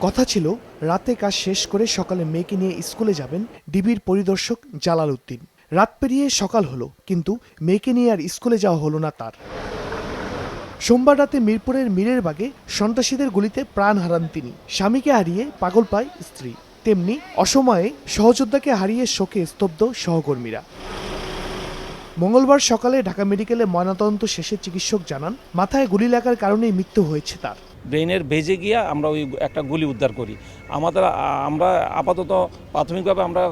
কথা ছিল রাতে কাজ শেষ করে সকালে মেয়েকে নিয়ে স্কুলে যাবেন ডিবির পরিদর্শক জালাল উদ্দিন। রাত পেরিয়ে সকাল হলো, কিন্তু মেয়েকে নিয়ে আর স্কুলে যাওয়া হলো না তার। সোমবার রাতে মিরপুরের মীরের বাগে সন্ত্রাসীদের গুলিতে প্রাণ হারান তিনি। স্বামীকে হারিয়ে পাগল পায় স্ত্রী, তেমনি অসময়ে সহযোদ্ধাকে হারিয়ে শোকে স্তব্ধ সহকর্মীরা। মঙ্গলবার সকালে ঢাকা মেডিকেলে ময়নাতদন্ত শেষে চিকিৎসক জানান, মাথায় গুলি লাগার কারণেই মৃত্যু হয়েছে তার। ব্রেনের ভেজে গিয়া আমরা ওই একটা গুলি উদ্ধার করি। আমরা আপাতত প্রাথমিকভাবে আমরা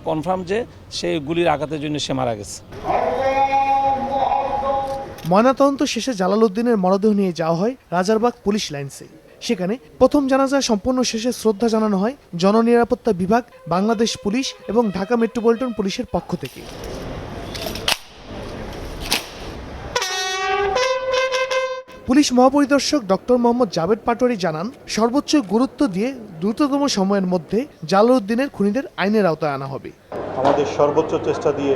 কনফার্ম যে সেই গুলির আঘাতের জন্য সে মারা গেছে। ময়নাতদন্ত শেষে জালাল উদ্দিনের মরদেহ নিয়ে যাওয়া হয় রাজারবাগ পুলিশ লাইনসে। সেখানে প্রথম জানাজা সম্পন্ন শেষে শ্রদ্ধা জানানো হয় জননিরাপত্তা বিভাগ, বাংলাদেশ পুলিশ এবং ঢাকা মেট্রোপলিটন পুলিশের পক্ষ থেকে। পুলিশ মহাপরিদর্শক ডক্টর মোহাম্মদ জাভেদ পাটোয়ারি জানান, সর্বোচ্চ গুরুত্ব দিয়ে দ্রুততম সময়ের মধ্যে জালাল উদ্দিনের খুনিদের আইনের আওতায় আনা হবে। আমাদের সর্বোচ্চ চেষ্টা দিয়ে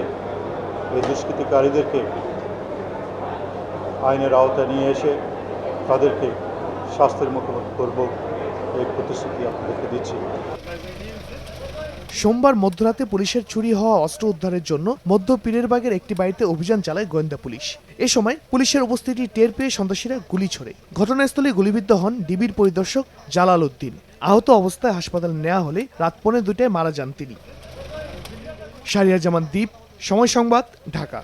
এই দুষ্কৃতিকারীদেরকে আইনের আওতায় নিয়ে এসে তাদেরকে শাস্তির মুখোমুখি করব, এই প্রতিশ্রুতি আপনাদেরকে দিচ্ছি। সোমবার মধ্যরাতে পুলিশের চুরি হওয়া অস্ত্র উদ্ধারের জন্য মধ্য পীরেরবাগের একটি বাড়িতে অভিযান চালায় গোয়েন্দা পুলিশ। এ সময় পুলিশের উপস্থিতি টের পেয়ে সন্ত্রাসীরা গুলি ছোড়ে। ঘটনাস্থলে গুলিবিদ্ধ হন ডিবির পরিদর্শক জালাল উদ্দিন। আহত অবস্থায় হাসপাতালে নেওয়া হলে রাত 2:45 মারা যান তিনি। শাহরিয়ার জামান দ্বীপ, সময় সংবাদ, ঢাকা।